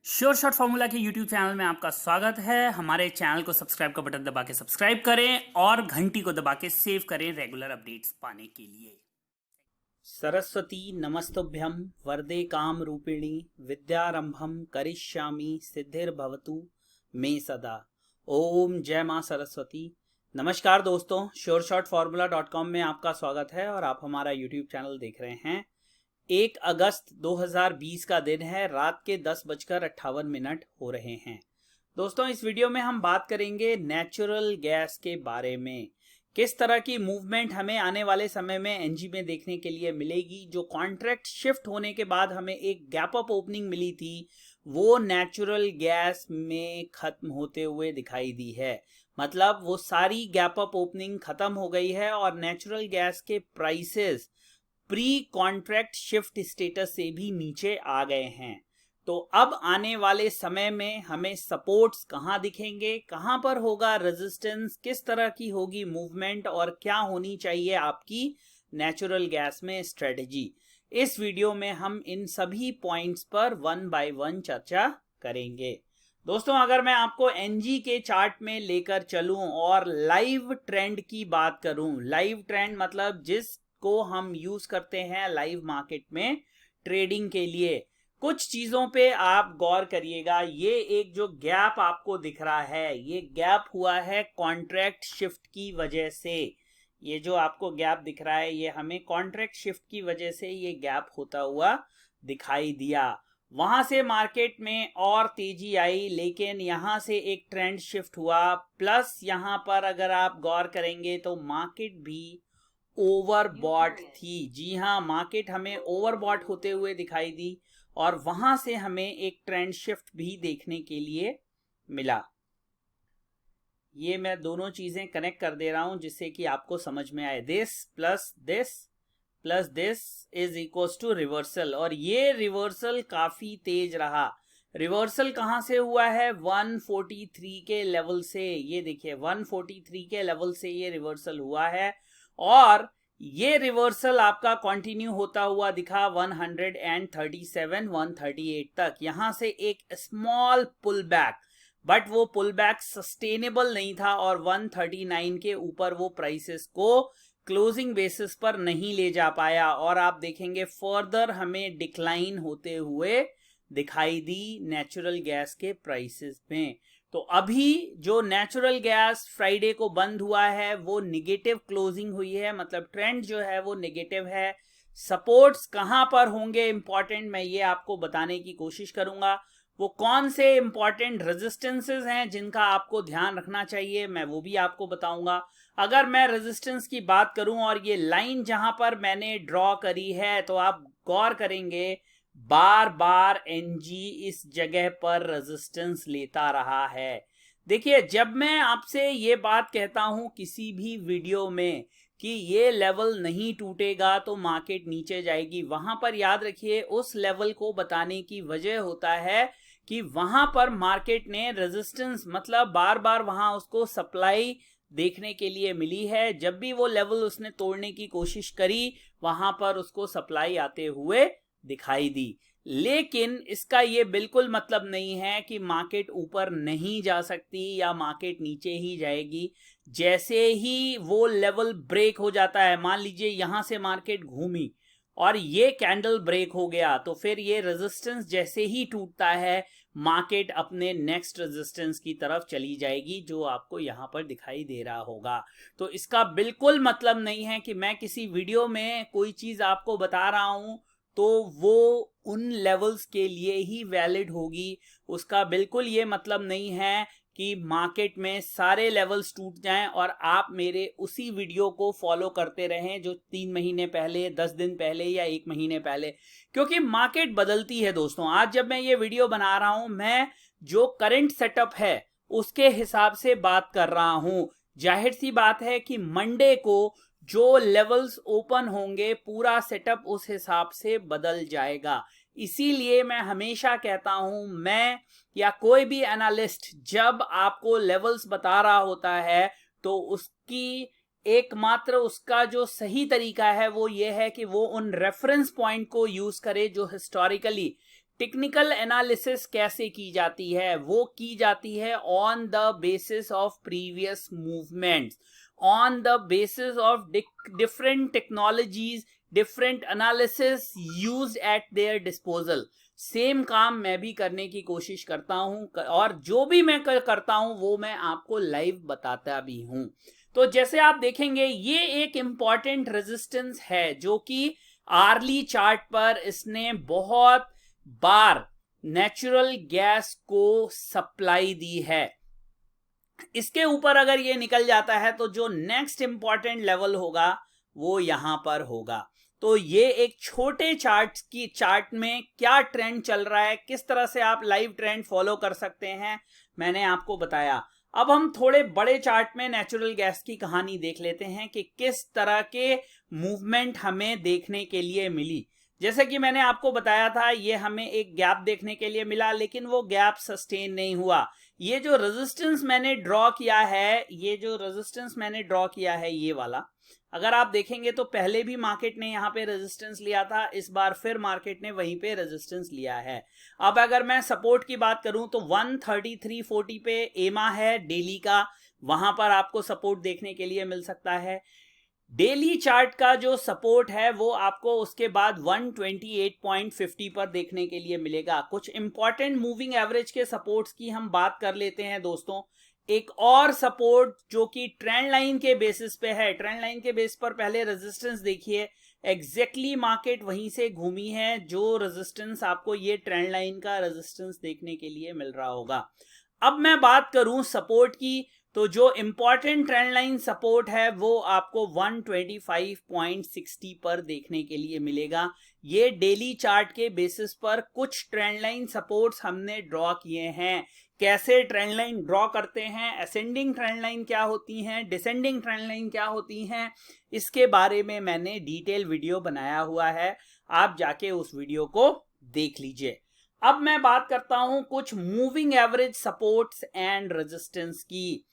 Sure shot formula के YouTube channel में आपका स्वागत है। हमारे चैनल को सब्सक्राइब का बटन दबा के सब्सक्राइब करें और घंटी को दबा के सेव करें रेगुलर अपडेट्स पाने के लिए। सरस्वती नमस्तुभ्यं वरदे काम रूपिणी विद्यारंभम करिष्यामि सिद्धिर्भवतु मे सदा। ओम जय मां सरस्वती। नमस्कार दोस्तों, sureshotformula.com में आपका स्वागत है और आप हमारा यूट्यूब चैनल देख रहे हैं। 1 अगस्त 2020 का दिन है, रात के 10:58 हो रहे हैं। दोस्तों, इस वीडियो में हम बात करेंगे नेचुरल गैस के बारे में। किस तरह की मूवमेंट हमें आने वाले समय में एनजी में देखने के लिए मिलेगी। जो कॉन्ट्रैक्ट शिफ्ट होने के बाद हमें एक गैप अप ओपनिंग मिली थी, वो नेचुरल गैस में खत्म होते हुए दिखाई दी है। मतलब वो सारी गैप अप ओपनिंग खत्म हो गई है और नेचुरल गैस के prices pre contract shift status से भी नीचे आ गए हैं। तो अब आने वाले समय में हमें सपोर्ट्स कहां दिखेंगे, कहां पर होगा रेजिस्टेंस, किस तरह की होगी मूवमेंट और क्या होनी चाहिए आपकी नेचुरल गैस में स्ट्रेटजी। इस वीडियो में हम इन सभी पॉइंट्स पर वन बाय वन चर्चा करेंगे। दोस्तों, अगर मैं आपको एनजी के चार्ट में लेकर चलूं और लाइव ट्रेंड की बात करूं, लाइव ट्रेंड मतलब जिस को हम यूज करते हैं लाइव मार्केट में ट्रेडिंग के लिए, कुछ चीजों पे आप गौर करिएगा। ये एक जो गैप आपको दिख रहा है, ये गैप हुआ है कॉन्ट्रैक्ट शिफ्ट की वजह से। ये जो आपको गैप दिख रहा है, ये हमें कॉन्ट्रैक्ट शिफ्ट की वजह से ये गैप होता हुआ दिखाई दिया। वहां से मार्केट में और तेजी आई, लेकिन यहां से एक ट्रेंड शिफ्ट हुआ। प्लस यहां पर अगर आप गौर करेंगे तो मार्केट भी ओवरबॉट थी। जी हाँ, मार्केट हमें ओवरबॉट होते हुए दिखाई दी और वहां से हमें एक ट्रेंड शिफ्ट भी देखने के लिए मिला। ये मैं दोनों चीजें कनेक्ट कर दे रहा हूं जिससे कि आपको समझ में आए। This plus this is equals to reversal, और ये रिवर्सल काफी तेज रहा। रिवर्सल कहां से हुआ है? 143 के लेवल से। ये देखिए 143 के लेवल से ये रिवर्सल हुआ है और ये रिवर्सल आपका कंटिन्यू होता हुआ दिखा 137 138 तक। यहां से एक स्मॉल पुल बैक, बट वो पुल बैक सस्टेनेबल नहीं था और 139 के ऊपर वो प्राइसेस को क्लोजिंग बेसिस पर नहीं ले जा पाया और आप देखेंगे फर्दर हमें डिक्लाइन होते हुए दिखाई दी नेचुरल गैस के प्राइसेस में। तो अभी जो नेचुरल गैस फ्राइडे को बंद हुआ है वो निगेटिव क्लोजिंग हुई है, मतलब ट्रेंड जो है वो निगेटिव है। सपोर्ट्स कहां पर होंगे इंपॉर्टेंट, मैं ये आपको बताने की कोशिश करूंगा। वो कौन से इंपॉर्टेंट रेजिस्टेंसेस हैं जिनका आपको ध्यान रखना चाहिए, मैं वो भी आपको बताऊंगा। अगर मैं रेजिस्टेंस की बात करूं और ये लाइन जहां पर मैंने ड्रॉ करी है, तो आप गौर करेंगे बार बार एनजी इस जगह पर रेजिस्टेंस लेता रहा है। देखिए, जब मैं आपसे ये बात कहता हूं किसी भी वीडियो में कि ये लेवल नहीं टूटेगा तो मार्केट नीचे जाएगी, वहां पर याद रखिए उस लेवल को बताने की वजह होता है कि वहां पर मार्केट ने रेजिस्टेंस, मतलब बार बार वहां उसको सप्लाई देखने के लिए मिली है। जब भी वो लेवल उसने तोड़ने की कोशिश करी, वहां पर उसको सप्लाई आते हुए दिखाई दी। लेकिन इसका ये बिल्कुल मतलब नहीं है कि मार्केट ऊपर नहीं जा सकती या मार्केट नीचे ही जाएगी। जैसे ही वो लेवल ब्रेक हो जाता है, मान लीजिए यहां से मार्केट घूमी और ये कैंडल ब्रेक हो गया, तो फिर ये रेजिस्टेंस जैसे ही टूटता है मार्केट अपने नेक्स्ट रेजिस्टेंस की तरफ चली जाएगी, जो आपको यहां पर दिखाई दे रहा होगा। तो इसका बिल्कुल मतलब नहीं है कि मैं किसी वीडियो में कोई चीज आपको बता रहा हूं तो वो उन लेवल्स के लिए ही वैलिड होगी। उसका बिल्कुल ये मतलब नहीं है कि मार्केट में सारे लेवल्स टूट जाएं और आप मेरे उसी वीडियो को फॉलो करते रहें जो 3 महीने पहले, 10 दिन पहले या 1 महीने पहले, क्योंकि मार्केट बदलती है दोस्तों। आज जब मैं ये वीडियो बना रहा हूं, मैं जो करंट सेटअप है उसके हिसाब से बात कर रहा हूं। जाहिर सी बात है कि मंडे को जो लेवल्स ओपन होंगे पूरा सेटअप उस हिसाब से बदल जाएगा। इसीलिए मैं हमेशा कहता हूं, मैं या कोई भी एनालिस्ट जब आपको लेवल्स बता रहा होता है तो उसकी एकमात्र उसका जो सही तरीका है वो ये है कि वो उन रेफरेंस पॉइंट को यूज करे जो हिस्टोरिकली टेक्निकल एनालिसिस कैसे की जाती है? वो की जाती है on the basis of previous movements, on the basis of different technologies, different analysis used eight there disposal. Same काम मैं भी करने की कोशिश करता हूं और जो भी मैं करता हूं वो मैं आपको लाइव बताता भी हूं। तो जैसे आप देखेंगे ये एक इंपॉर्टेंट रेजिस्टेंस है जो कि आर्ली चार्ट पर इसने बहुत बार नेचुरल गैस को सप्लाई दी है। इसके ऊपर अगर ये निकल जाता है तो जो नेक्स्ट इंपॉर्टेंट लेवल होगा वो यहां पर होगा। तो ये एक छोटे चार्ट में क्या ट्रेंड चल रहा है, किस तरह से आप लाइव ट्रेंड फॉलो कर सकते हैं, मैंने आपको बताया। अब हम थोड़े बड़े चार्ट में नेचुरल गैस की कहानी देख लेते हैं कि किस तरह के मूवमेंट हमें देखने के लिए मिली। जैसे कि मैंने आपको बताया था ये हमें एक गैप देखने के लिए मिला, लेकिन वो गैप सस्टेन नहीं हुआ। ये जो रेजिस्टेंस मैंने ड्रॉ किया है, ये वाला, अगर आप देखेंगे तो पहले भी मार्केट ने यहां पे रेजिस्टेंस लिया था, इस बार फिर मार्केट ने वहीं पे रेजिस्टेंस लिया है। अब अगर मैं सपोर्ट की बात करूं तो 133.40 पे एमा है डेली का, वहां पर आपको सपोर्ट देखने के लिए मिल सकता है। डेली चार्ट का जो सपोर्ट है वो आपको उसके बाद 128.50 पर देखने के लिए मिलेगा। कुछ इंपॉर्टेंट मूविंग एवरेज के सपोर्ट्स की हम बात कर लेते हैं दोस्तों। एक और सपोर्ट जो कि ट्रेंड लाइन के बेसिस पे है, ट्रेंड लाइन के बेस पर पहले रेजिस्टेंस देखिए, एग्जैक्टली मार्केट वहीं से घूमी है जो रेजिस्टेंस आपको ये ट्रेंड लाइन का रेजिस्टेंस देखने के लिए मिल रहा होगा। अब मैं बात करूं सपोर्ट की, तो जो इंपॉर्टेंट ट्रेंड लाइन सपोर्ट है वो आपको 125.60 पर देखने के लिए मिलेगा। ये डेली चार्ट के बेसिस पर कुछ ट्रेंड लाइन सपोर्ट्स हमने ड्रॉ किए हैं। कैसे ट्रेंड लाइन ड्रॉ करते हैं, असेंडिंग ट्रेंड लाइन क्या होती हैं, डिसेंडिंग ट्रेंड लाइन क्या होती हैं, इसके बारे में मैंने डिटेल वीडियो बनाया हुआ है, आप जाके उस वीडियो को देख लीजिए। अब मैं बात करता हूं कुछ moving average supports and resistance की।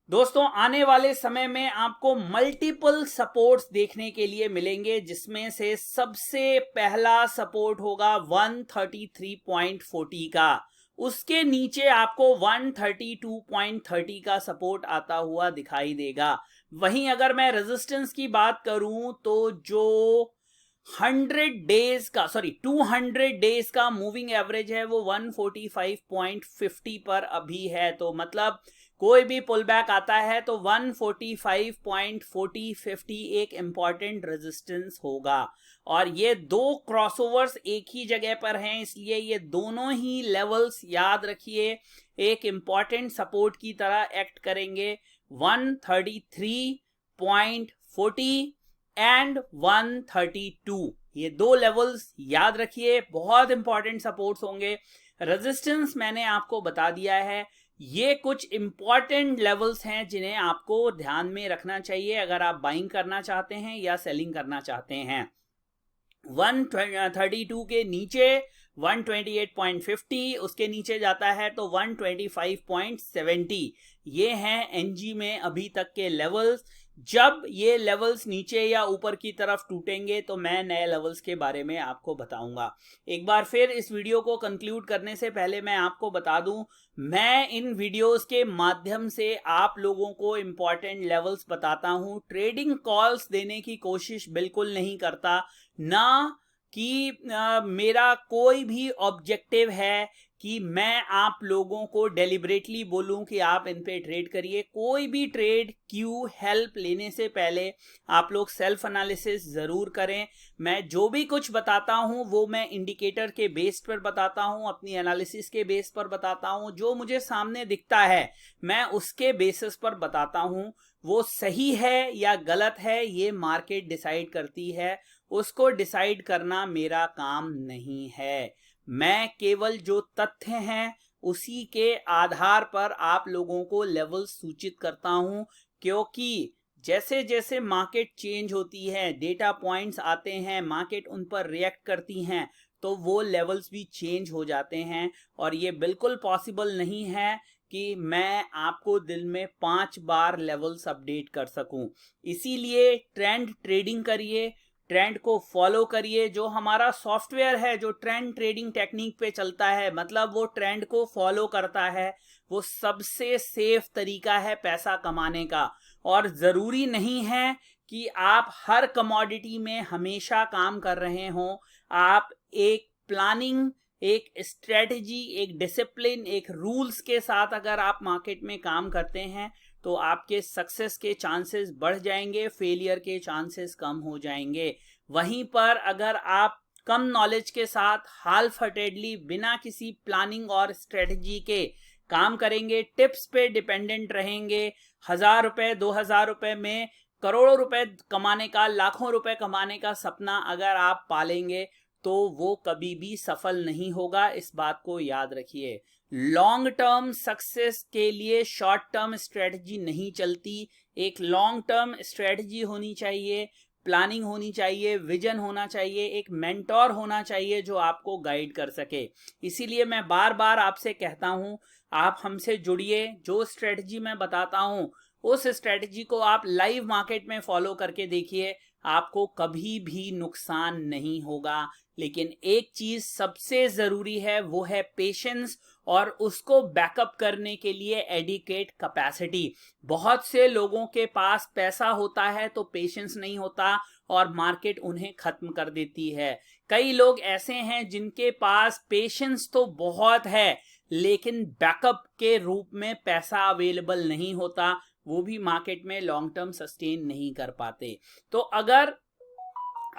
दोस्तों आने वाले समय में आपको मल्टीपल सपोर्ट्स देखने के लिए मिलेंगे, जिसमें से सबसे पहला सपोर्ट होगा 133.40 का, उसके नीचे आपको 132.30 का सपोर्ट आता हुआ दिखाई देगा। वहीं अगर मैं रेजिस्टेंस की बात करूं तो जो 200 डेज का मूविंग एवरेज है वो 145.50 पर अभी है। तो मतलब कोई भी पुल बैक आता है तो 145.40-50 एक इंपॉर्टेंट रेजिस्टेंस होगा। और ये दो क्रॉसओवर्स एक ही जगह पर हैं, इसलिए ये दोनों ही लेवल्स याद रखिए एक इंपॉर्टेंट सपोर्ट की तरह एक्ट करेंगे। 133.40 एंड 132, ये दो लेवल्स याद रखिए, बहुत इंपॉर्टेंट सपोर्ट्स होंगे। रेजिस्टेंस मैंने आपको बता दिया है। ये कुछ इंपॉर्टेंट लेवल्स हैं जिन्हें आपको ध्यान में रखना चाहिए अगर आप बाइंग करना चाहते हैं या सेलिंग करना चाहते हैं। 132 के नीचे 128.50, उसके नीचे जाता है तो 125.70, ये हैं एनजी में अभी तक के लेवल्स। जब ये लेवल्स नीचे या ऊपर की तरफ टूटेंगे तो मैं नए लेवल्स के बारे में आपको बताऊंगा। एक बार फिर इस वीडियो को कंक्लूड करने से पहले मैं आपको बता दूं, मैं इन वीडियोस के माध्यम से आप लोगों को इंपॉर्टेंट लेवल्स बताता हूं, ट्रेडिंग कॉल्स देने की कोशिश बिल्कुल नहीं करता, ना कि मेरा कोई ऑब्जेक्टिव ऑब्जेक्टिव है कि मैं आप लोगों को डेलिबरेटली बोलूं कि आप इन पे ट्रेड करिए। कोई भी ट्रेड क्यू हेल्प लेने से पहले आप लोग सेल्फ एनालिसिस जरूर करें। मैं जो भी कुछ बताता हूं वो मैं इंडिकेटर के बेस पर बताता हूं, अपनी एनालिसिस के बेस पर बताता हूं, जो मुझे सामने दिखता है मैं उसके बेसिस पर बताता हूं। वो सही है या गलत है ये मार्केट डिसाइड करती है, उसको डिसाइड करना मेरा काम नहीं है। मैं केवल जो तथ्य हैं उसी के आधार पर आप लोगों को लेवल सूचित करता हूं, क्योंकि जैसे जैसे मार्केट चेंज होती है, डेटा पॉइंट्स आते हैं, मार्केट उन पर रिएक्ट करती हैं, तो वो लेवल्स भी चेंज हो जाते हैं। और ये बिल्कुल पॉसिबल नहीं है कि मैं आपको दिन में 5 बार लेवल्स अपडेट कर सकूं। इसीलिए ट्रेंड ट्रेडिंग करिए, ट्रेंड को फॉलो करिए। जो हमारा सॉफ्टवेयर है जो ट्रेंड ट्रेडिंग टेक्निक पे चलता है, मतलब वो ट्रेंड को फॉलो करता है, वो सबसे सेफ तरीका है पैसा कमाने का। और ज़रूरी नहीं है कि आप हर कमोडिटी में हमेशा काम कर रहे हों। आप एक प्लानिंग, एक स्ट्रेटजी, एक डिसिप्लिन, एक रूल्स के साथ अगर आप मार्केट में काम करते हैं तो आपके सक्सेस के चांसेस बढ़ जाएंगे, फेलियर के चांसेस कम हो जाएंगे। वहीं पर अगर आप कम नॉलेज के साथ हाल्फ हार्टेडली बिना किसी प्लानिंग और स्ट्रेटजी के काम करेंगे, टिप्स पे डिपेंडेंट रहेंगे, 1000 रुपए 2000 रुपए में करोड़ों रुपए कमाने का, लाखों रुपए कमाने का सपना अगर आप पालेंगे तो वो कभी भी सफल नहीं होगा। इस बात को याद रखिए। लॉन्ग टर्म सक्सेस के लिए शॉर्ट टर्म स्ट्रेटजी नहीं चलती। एक लॉन्ग टर्म स्ट्रेटजी होनी चाहिए, प्लानिंग होनी चाहिए, विजन होना चाहिए, एक मेंटोर होना चाहिए जो आपको गाइड कर सके। इसीलिए मैं बार बार आपसे कहता हूं, आप हमसे जुड़िए। जो स्ट्रेटजी मैं बताता हूं उस स्ट्रेटजी को आप लाइव मार्केट में फॉलो करके देखिए, आपको कभी भी नुकसान नहीं होगा। लेकिन एक चीज सबसे जरूरी है, वो है पेशेंस, और उसको बैकअप करने के लिए एडिकेट कैपेसिटी। बहुत से लोगों के पास पैसा होता है तो पेशेंस नहीं होता और मार्केट उन्हें खत्म कर देती है। कई लोग ऐसे हैं जिनके पास पेशेंस तो बहुत है लेकिन बैकअप के रूप में पैसा अवेलेबल नहीं होता, वो भी मार्केट में लॉन्ग टर्म सस्टेन नहीं कर पाते। तो अगर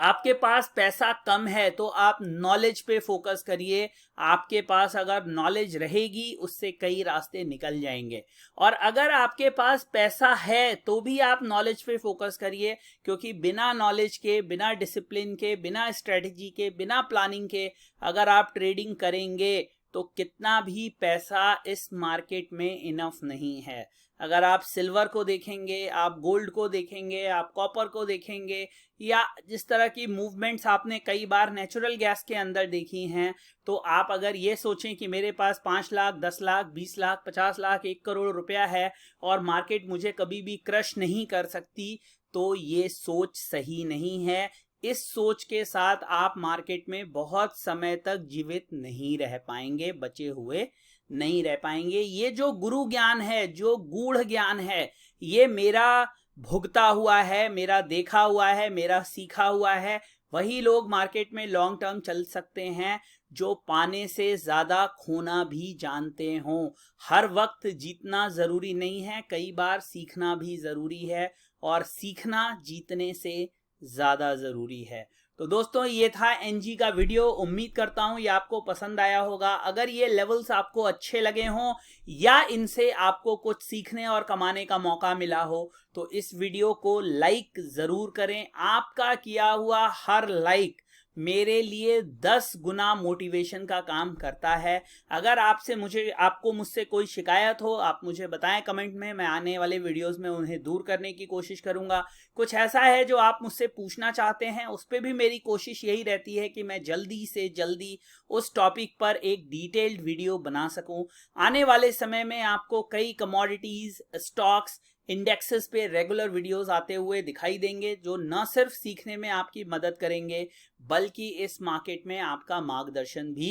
आपके पास पैसा कम है तो आप नॉलेज पे फोकस करिए। आपके पास अगर नॉलेज रहेगी उससे कई रास्ते निकल जाएंगे। और अगर आपके पास पैसा है तो भी आप नॉलेज पे फोकस करिए, क्योंकि बिना नॉलेज के, बिना डिसिप्लिन के, बिना स्ट्रेटजी के, बिना प्लानिंग के अगर आप ट्रेडिंग करेंगे तो कितना भी पैसा इस मार्केट में इनफ नहीं है। अगर आप सिल्वर को देखेंगे, आप गोल्ड को देखेंगे, आप कॉपर को देखेंगे, या जिस तरह की मूवमेंट्स आपने कई बार नेचुरल गैस के अंदर देखी हैं, तो आप अगर ये सोचें कि मेरे पास 5 लाख, 10 लाख, 20 लाख, 50 लाख, 1 करोड़ रुपया है और मार्केट मुझे कभी भी क्रश नहीं कर सकती, तो ये सोच सही नहीं है। इस सोच के साथ आप मार्केट में बहुत समय तक जीवित नहीं रह पाएंगे, बचे हुए नहीं रह पाएंगे। ये जो गुरु ज्ञान है, जो गूढ़ ज्ञान है, ये मेरा भुगता हुआ है, मेरा देखा हुआ है, मेरा सीखा हुआ है। वही लोग मार्केट में लॉन्ग टर्म चल सकते हैं जो पाने से ज्यादा खोना भी जानते हों। हर वक्त जीतना जरूरी नहीं है, कई बार सीखना भी जरूरी है, और सीखना जीतने से ज्यादा जरूरी है। तो दोस्तों, ये था एनजी का वीडियो। उम्मीद करता हूं ये आपको पसंद आया होगा। अगर ये लेवल्स आपको अच्छे लगे हों या इनसे आपको कुछ सीखने और कमाने का मौका मिला हो तो इस वीडियो को लाइक जरूर करें। आपका किया हुआ हर लाइक मेरे लिए 10 गुना मोटिवेशन का काम करता है। अगर आपको मुझसे कोई शिकायत हो, आप मुझे बताएं कमेंट में, मैं आने वाले वीडियोस में उन्हें दूर करने की कोशिश करूंगा। कुछ ऐसा है जो आप मुझसे पूछना चाहते हैं, उस पर भी मेरी कोशिश यही रहती है कि मैं जल्दी से जल्दी उस टॉपिक पर एक डिटेल्ड वीडियो बना सकूं। आने वाले समय में आपको कई कमोडिटीज, स्टॉक्स, इंडेक्सेस पे रेगुलर वीडियोस आते हुए दिखाई देंगे, जो न सिर्फ सीखने में आपकी मदद करेंगे बल्कि इस मार्केट में आपका मार्गदर्शन भी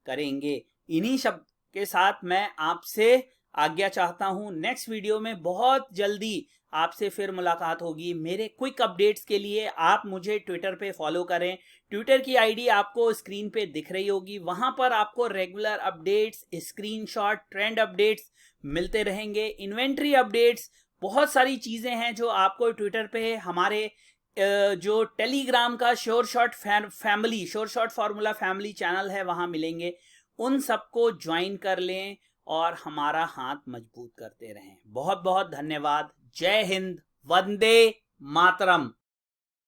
करेंगे। इन्हीं शब्द के साथ मैं आपसे आज्ञा चाहता हूं। नेक्स्ट वीडियो में बहुत जल्दी आपसे फिर मुलाकात होगी। मेरे क्विक अपडेट्स के लिए आप मुझे ट्विटर पे फॉलो करें। ट्विटर की आईडी आपको स्क्रीन पे दिख रही होगी। वहां पर आपको regular updates, screenshot, trend updates मिलते रहेंगे, इन्वेंट्री अपडेट्स, बहुत सारी चीजें हैं जो आपको ट्विटर पे हमारे जो टेलीग्राम का sure shot formula family channel है वहां मिलेंगे। उन सबको ज्वाइन कर लें और हमारा हाथ मजबूत करते रहें। बहुत बहुत धन्यवाद। जय हिंद, वंदे मातरम।